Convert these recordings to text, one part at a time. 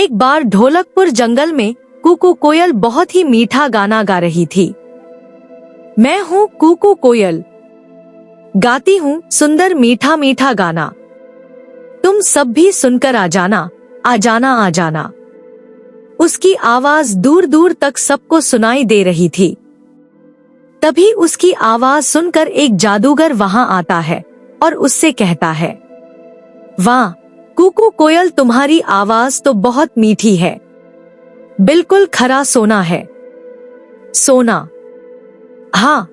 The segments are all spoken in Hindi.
एक बार ढोलकपुर जंगल में कुकू कोयल बहुत ही मीठा गाना गा रही थी। मैं हूँ कुकू कोयल, गाती हूँ सुंदर मीठा मीठा गाना। तुम सब भी सुनकर आ जाना, आ जाना, आ जाना। उसकी आवाज दूर दूर तक सबको सुनाई दे रही थी। तभी उसकी आवाज सुनकर एक जादूगर वहां आता है और उससे कहता है, वाह कुकू कोयल, तुम्हारी आवाज तो बहुत मीठी है, बिल्कुल खरा सोना है। सोना? हाँ।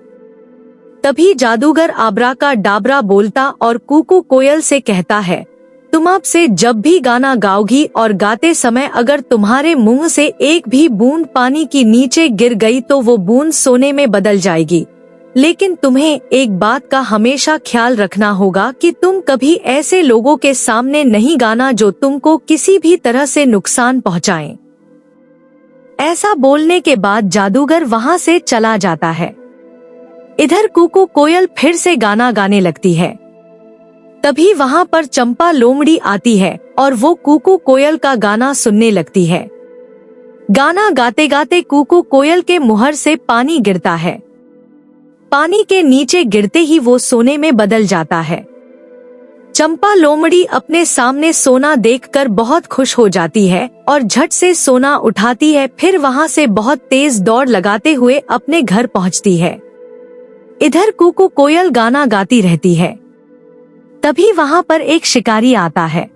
तभी जादूगर आबरा का डाबरा बोलता और कुकू कोयल से कहता है, तुम अब से जब भी गाना गाओगी और गाते समय अगर तुम्हारे मुंह से एक भी बूंद पानी की नीचे गिर गई तो वो बूंद सोने में बदल जाएगी। लेकिन तुम्हें एक बात का हमेशा ख्याल रखना होगा कि तुम कभी ऐसे लोगों के सामने नहीं गाना जो तुमको किसी भी तरह से नुकसान पहुंचाएं। ऐसा बोलने के बाद जादूगर वहां से चला जाता है। इधर कुकू कोयल फिर से गाना गाने लगती है। तभी वहां पर चंपा लोमड़ी आती है और वो कुकू कोयल का गाना सुनने लगती है। गाना गाते गाते कुकू कोयल के मुहर से पानी गिरता है। पानी के नीचे गिरते ही वो सोने में बदल जाता है। चंपा लोमड़ी अपने सामने सोना देखकर बहुत खुश हो जाती है और झट से सोना उठाती है। फिर वहां से बहुत तेज दौड़ लगाते हुए अपने घर पहुंचती है। इधर कुकू कोयल गाना गाती रहती है। तभी वहां पर एक शिकारी आता है।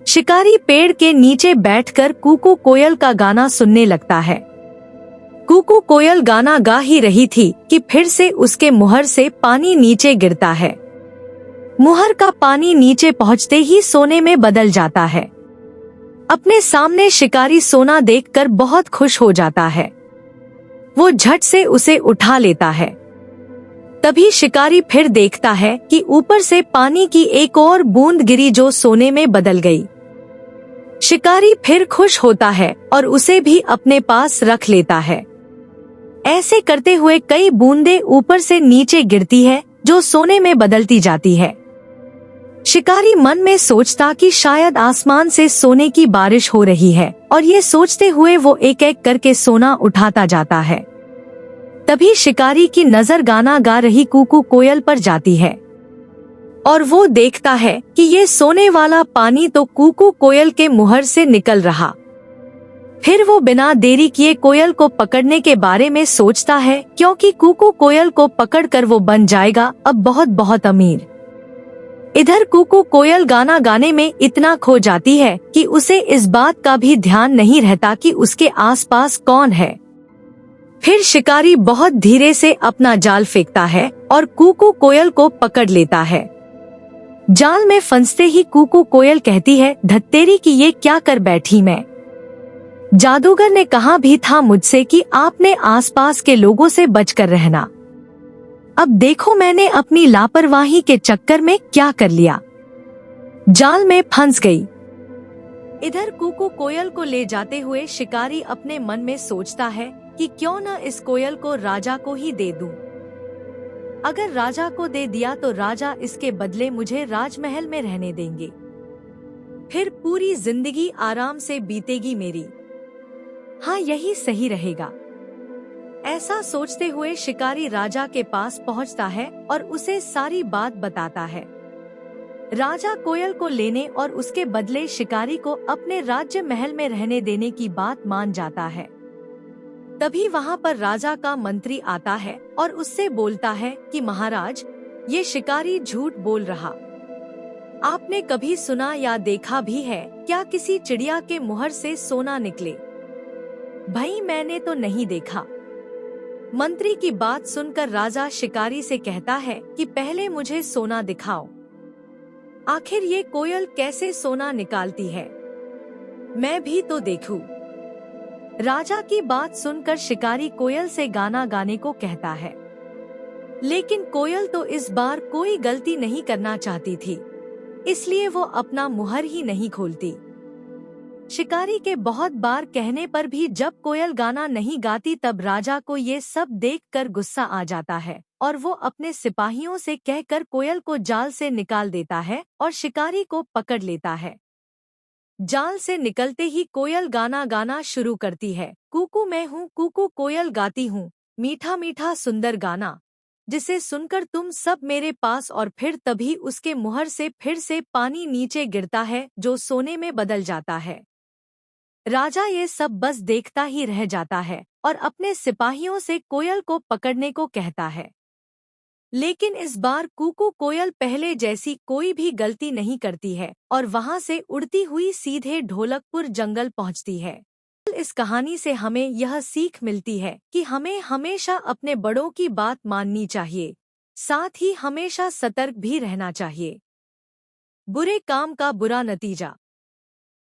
शिकारी पेड़ के नीचे बैठकर कुकू कोयल का गाना सुनने लगता है। कुकू कोयल गाना गा ही रही थी कि फिर से उसके मुहर से पानी नीचे गिरता है। मुहर का पानी नीचे पहुंचते ही सोने में बदल जाता है। अपने सामने शिकारी सोना देखकर बहुत खुश हो जाता है। वो झट से उसे उठा लेता है। तभी शिकारी फिर देखता है कि ऊपर से पानी की एक और बूंद गिरी जो सोने में बदल गई। शिकारी फिर खुश होता है और उसे भी अपने पास रख लेता है। ऐसे करते हुए कई बूंदें ऊपर से नीचे गिरती है जो सोने में बदलती जाती है। शिकारी मन में सोचता कि शायद आसमान से सोने की बारिश हो रही है और ये सोचते हुए वो एक एक करके सोना उठाता जाता है। तभी शिकारी की नजर गाना गा रही कुकू कोयल पर जाती है और वो देखता है कि ये सोने वाला पानी तो कुकू कोयल के मुहर से निकल रहा। फिर वो बिना देरी किए कोयल को पकड़ने के बारे में सोचता है, क्योंकि कुकू कोयल को पकड़कर वो बन जाएगा अब बहुत बहुत अमीर। इधर कुकू कोयल गाना गाने में इतना खो जाती है कि उसे इस बात का भी ध्यान नहीं रहता कि उसके आसपास कौन है। फिर शिकारी बहुत धीरे से अपना जाल फेंकता है और कुकू कोयल को पकड़ लेता है। जाल में फंसते ही कुकू कोयल कहती है, धत्तेरी की ये क्या कर बैठी मैं। जादूगर ने कहा भी था मुझसे कि आपने आसपास के लोगों से बचकर रहना। अब देखो मैंने अपनी लापरवाही के चक्कर में क्या कर लिया, जाल में फंस गई। इधर कुकू कोयल को ले जाते हुए शिकारी अपने मन में सोचता है कि क्यों न इस कोयल को राजा को ही दे दूं। अगर राजा को दे दिया तो राजा इसके बदले मुझे राजमहल में रहने देंगे, फिर पूरी जिंदगी आराम से बीतेगी मेरी। हाँ, यही सही रहेगा। ऐसा सोचते हुए शिकारी राजा के पास पहुंचता है और उसे सारी बात बताता है। राजा कोयल को लेने और उसके बदले शिकारी को अपने राज्य महल में रहने देने की बात मान जाता है। तभी वहां पर राजा का मंत्री आता है और उससे बोलता है कि महाराज, ये शिकारी झूठ बोल रहा। आपने कभी सुना या देखा भी है क्या किसी चिड़िया के मुहर से सोना निकले? भाई मैंने तो नहीं देखा। मंत्री की बात सुनकर राजा शिकारी से कहता है कि पहले मुझे सोना दिखाओ। आखिर ये कोयल कैसे सोना निकालती है, मैं भी तो देखूं। राजा की बात सुनकर शिकारी कोयल से गाना गाने को कहता है, लेकिन कोयल तो इस बार कोई गलती नहीं करना चाहती थी, इसलिए वो अपना मुहर ही नहीं खोलती। शिकारी के बहुत बार कहने पर भी जब कोयल गाना नहीं गाती तब राजा को ये सब देखकर गुस्सा आ जाता है और वो अपने सिपाहियों से कहकर कोयल को जाल से निकाल देता है और शिकारी को पकड़ लेता है। जाल से निकलते ही कोयल गाना गाना शुरू करती है। कुकू मैं हूँ कुकू कोयल गाती हूँ, मीठा मीठा सुंदर गाना, जिसे सुनकर तुम सब मेरे पास। और फिर तभी उसके मुहर से फिर से पानी नीचे गिरता है जो सोने में बदल जाता है। राजा ये सब बस देखता ही रह जाता है और अपने सिपाहियों से कोयल को पकड़ने को कहता है। लेकिन इस बार कुकू कोयल पहले जैसी कोई भी गलती नहीं करती है और वहां से उड़ती हुई सीधे ढोलकपुर जंगल पहुंचती है। इस कहानी से हमें यह सीख मिलती है कि हमें हमेशा अपने बड़ों की बात माननी चाहिए, साथ ही हमेशा सतर्क भी रहना चाहिए। बुरे काम का बुरा नतीजा।